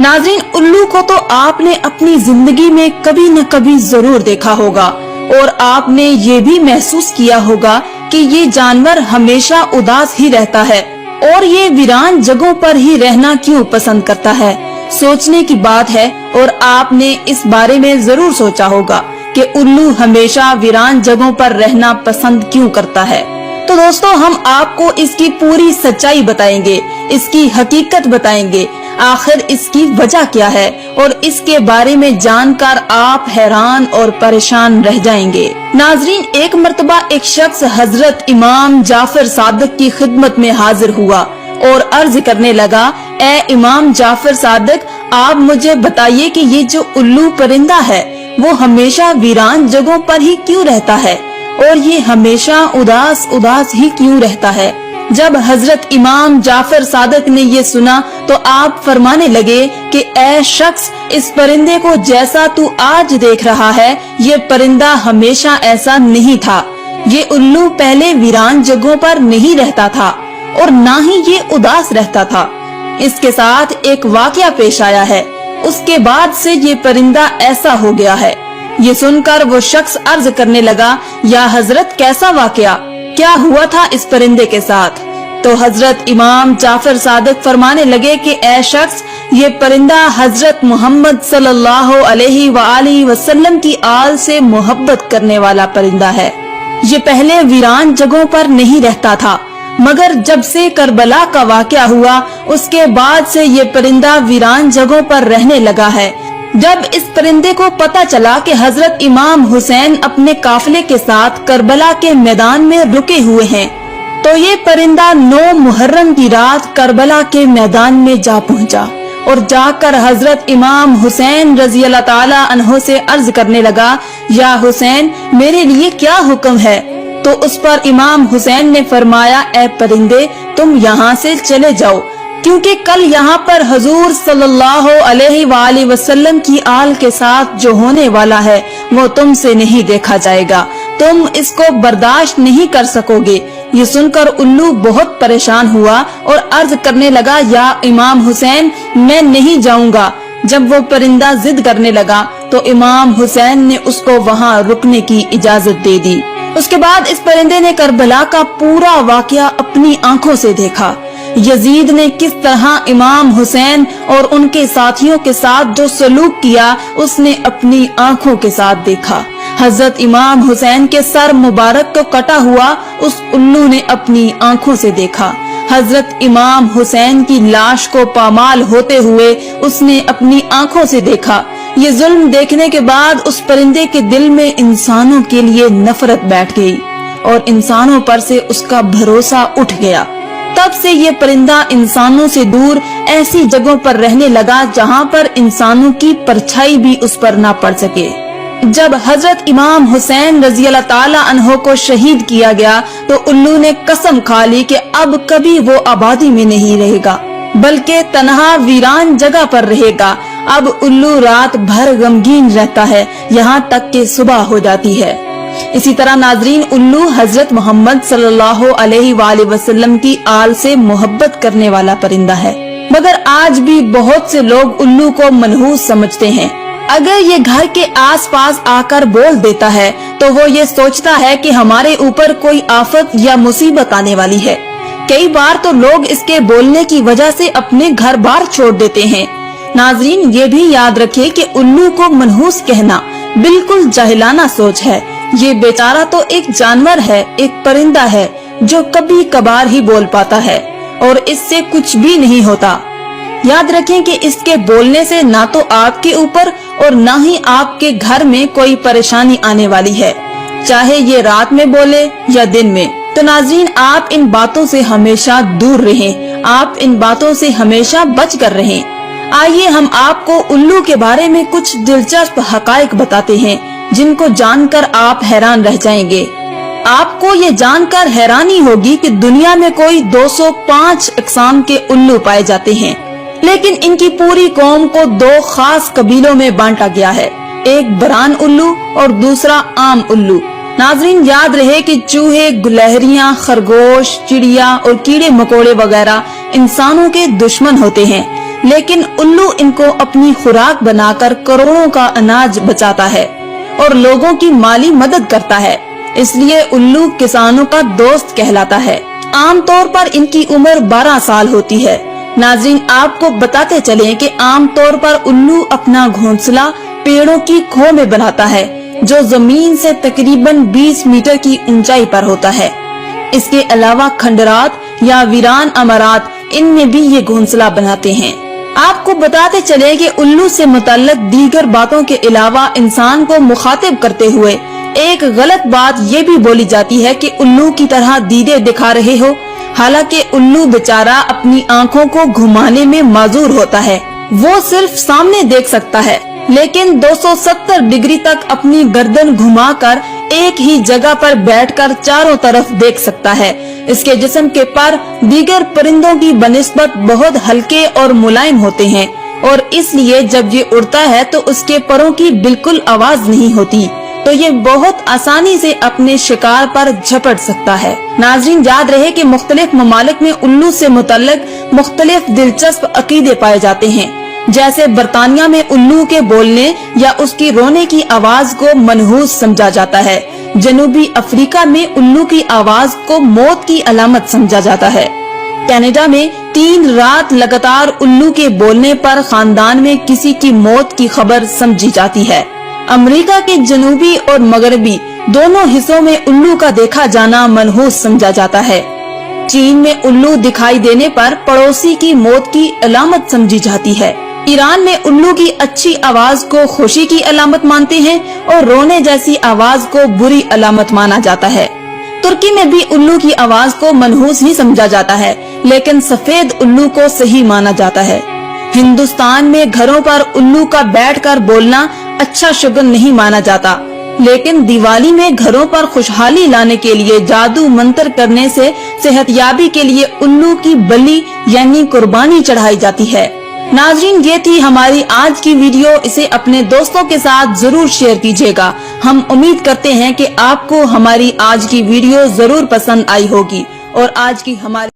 नाज़रीन, उल्लू को तो आपने अपनी जिंदगी में कभी न कभी जरूर देखा होगा और आपने ये भी महसूस किया होगा कि ये जानवर हमेशा उदास ही रहता है और ये वीरान जगहों पर ही रहना क्यों पसंद करता है। सोचने की बात है और आपने इस बारे में जरूर सोचा होगा कि उल्लू हमेशा वीरान जगहों पर रहना पसंद क्यों करता है। तो दोस्तों, हम आपको इसकी पूरी सच्चाई बताएंगे, इसकी हकीकत बताएंगे, आखिर इसकी वजह क्या है और इसके बारे में जानकर आप हैरान और परेशान रह जाएंगे। नाजरीन, एक मर्तबा एक शख्स हजरत इमाम जाफर सादिक की खिदमत में हाजिर हुआ और अर्ज करने लगा, ए इमाम जाफर सादिक, आप मुझे बताइए कि ये जो उल्लू परिंदा है वो हमेशा वीरान जगहों पर ही क्यों रहता है और ये हमेशा उदास उदास ही क्यों रहता है। जब हजरत इमाम जाफर सादिक ने ये सुना तो आप फरमाने लगे कि ऐ शख्स, इस परिंदे को जैसा तू आज देख रहा है ये परिंदा हमेशा ऐसा नहीं था। ये उल्लू पहले वीरान जगहों पर नहीं रहता था और ना ही ये उदास रहता था। इसके साथ एक वाकया पेश आया है, उसके बाद से ये परिंदा ऐसा हो गया है। ये सुनकर वो शख्स अर्ज करने लगा, या हजरत, कैसा वाकया, क्या हुआ था इस परिंदे के साथ? तो हजरत इमाम जाफर सादिक फरमाने लगे कि ऐ शख्स, ये परिंदा हजरत मोहम्मद सल्लल्लाहु अलैहि वसल्लम की आल से मोहब्बत करने वाला परिंदा है। ये पहले वीरान जगहों पर नहीं रहता था, मगर जब से करबला का वाकया हुआ उसके बाद से ये परिंदा वीरान जगहों पर रहने लगा है। जब इस परिंदे को पता चला कि हजरत इमाम हुसैन अपने काफिले के साथ करबला के मैदान में रुके हुए हैं, तो ये परिंदा 9 मुहर्रम की रात करबला के मैदान में जा पहुंचा और जाकर हजरत इमाम हुसैन रजी अल्लाह ताला अन्हो से अर्ज करने लगा, या हुसैन, मेरे लिए क्या हुक्म है? तो उस पर इमाम हुसैन ने फरमाया, ए परिंदे, तुम यहाँ से चले जाओ, क्योंकि कल यहाँ पर हुजूर सल्लल्लाहु अलैहि वसल्लम की आल के साथ जो होने वाला है वो तुमसे नहीं देखा जाएगा, तुम इसको बर्दाश्त नहीं कर सकोगे। ये सुनकर उल्लू बहुत परेशान हुआ और अर्ज करने लगा, या इमाम हुसैन, मैं नहीं जाऊंगा। जब वो परिंदा जिद करने लगा तो इमाम हुसैन ने उसको वहाँ रुकने की इजाजत दे दी। उसके बाद इस परिंदे ने करबला का पूरा वाकया अपनी आंखों से देखा। यजीद ने किस तरह इमाम हुसैन और उनके साथियों के साथ जो सलूक किया उसने अपनी आंखों के साथ देखा। हजरत इमाम हुसैन के सर मुबारक को कटा हुआ उस उल्लू ने अपनी आंखों से देखा। हजरत इमाम हुसैन की लाश को पामाल होते हुए उसने अपनी आंखों से देखा। ये जुल्म देखने के बाद उस परिंदे के दिल में इंसानों के लिए नफरत बैठ गई और इंसानों पर से उसका भरोसा उठ गया। तब से ये परिंदा इंसानों से दूर ऐसी जगहों पर रहने लगा जहाँ पर इंसानों की परछाई भी उस पर ना पड़ सके। जब हजरत इमाम हुसैन रजी अल्लाह ताला अन्हो को शहीद किया गया तो उल्लू ने कसम खा ली कि अब कभी वो आबादी में नहीं रहेगा, बल्कि तन्हा वीरान जगह पर रहेगा। अब उल्लू रात भर गमगीन रहता है, यहाँ तक कि सुबह हो जाती है। इसी तरह नाजरीन, उल्लू हजरत मोहम्मद सल्लल्लाहु अलैहि वसल्लम की आल से मोहब्बत करने वाला परिंदा है, मगर आज भी बहुत से लोग उल्लू को मनहूस समझते हैं। अगर ये घर के आसपास आकर बोल देता है तो वो ये सोचता है कि हमारे ऊपर कोई आफत या मुसीबत आने वाली है। कई बार तो लोग इसके बोलने की वजह से अपने घर बार छोड़ देते हैं। नाजरीन, ये भी याद रखें कि उल्लू को मनहूस कहना बिल्कुल जाहिलाना सोच है। ये बेचारा तो एक जानवर है, एक परिंदा है जो कभी कभार ही बोल पाता है और इससे कुछ भी नहीं होता। याद रखें कि इसके बोलने से ना तो आपके ऊपर और ना ही आपके घर में कोई परेशानी आने वाली है, चाहे ये रात में बोले या दिन में। तो नाज़रीन, आप इन बातों से हमेशा दूर रहें, आप इन बातों से हमेशा बच कर रहें। आइए हम आपको उल्लू के बारे में कुछ दिलचस्प हकाइक बताते हैं जिनको जानकर आप हैरान रह जाएंगे। आपको ये जानकर हैरानी होगी कि दुनिया में कोई 205 अक़साम के उल्लू पाए जाते हैं, लेकिन इनकी पूरी कौम को 2 खास कबीलों में बांटा गया है, एक बरान उल्लू और दूसरा आम उल्लू। नाजरीन, याद रहे कि चूहे, गुलहरियां, खरगोश, चिड़िया और कीड़े मकोड़े वगैरह इंसानों के दुश्मन होते हैं, लेकिन उल्लू इनको अपनी खुराक बनाकर करोड़ों का अनाज बचाता है और लोगों की माली मदद करता है, इसलिए उल्लू किसानों का दोस्त कहलाता है। आमतौर पर इनकी उम्र 12 साल होती है। नाज़रीन, आपको बताते चले कि आमतौर पर उल्लू अपना घोंसला पेड़ों की खो में बनाता है, जो जमीन से तकरीबन 20 मीटर की ऊंचाई पर होता है। इसके अलावा खंडरात या वीरान अमारात, इनमें भी ये घोंसला बनाते हैं। आपको बताते चले कि उल्लू से मुतल्लक दीगर बातों के अलावा इंसान को मुखातिब करते हुए एक गलत बात ये भी बोली जाती है कि उल्लू की तरह दीदे दिखा रहे हो। हालांकि उल्लू बेचारा अपनी आंखों को घुमाने में माजूर होता है। वो सिर्फ सामने देख सकता है, लेकिन 270 डिग्री तक अपनी गर्दन घुमाकर एक ही जगह पर बैठकर चारों तरफ देख सकता है। इसके जिस्म के पर दीगर परिंदों की बनिस्बत बहुत हल्के और मुलायम होते हैं और इसलिए जब ये उड़ता है तो उसके परों की बिल्कुल आवाज नहीं होती, तो ये बहुत आसानी से अपने शिकार पर झपट सकता है। नाज़रीन, याद रहे कि मुख्तलिफ ममालिक में उल्लू से मुतल्लिक मुख्तलिफ दिलचस्प अकीदे पाए जाते हैं। जैसे बरतानिया में उल्लू के बोलने या उसकी रोने की आवाज को मनहूस समझा जाता है। जनूबी अफ्रीका में उल्लू की आवाज को मौत की अलामत समझा जाता है। कनाडा में 3 रात लगातार उल्लू के बोलने पर खानदान में किसी की मौत की खबर समझी जाती है। अमेरिका के जनूबी और मगरबी दोनों हिस्सों में उल्लू का देखा जाना मनहूस समझा जाता है। चीन में उल्लू दिखाई देने पर पड़ोसी की मौत की अलामत समझी जाती है। ईरान में उल्लू की अच्छी आवाज को खुशी की अलामत मानते हैं और रोने जैसी आवाज को बुरी अलामत माना जाता है। तुर्की में भी उल्लू की आवाज को मनहूस ही समझा जाता है, लेकिन सफेद उल्लू को सही माना जाता है। हिंदुस्तान में घरों पर उल्लू का बैठकर बोलना अच्छा शुगन नहीं माना जाता, लेकिन दिवाली में घरों पर खुशहाली लाने के लिए जादू मंत्र करने से सेहतयाबी के लिए उल्लू की बलि यानी कुर्बानी चढ़ाई जाती है। नाज़रीन, ये थी हमारी आज की वीडियो। इसे अपने दोस्तों के साथ जरूर शेयर कीजिएगा। हम उम्मीद करते हैं कि आपको हमारी आज की वीडियो जरूर पसंद आई होगी और आज की हमारी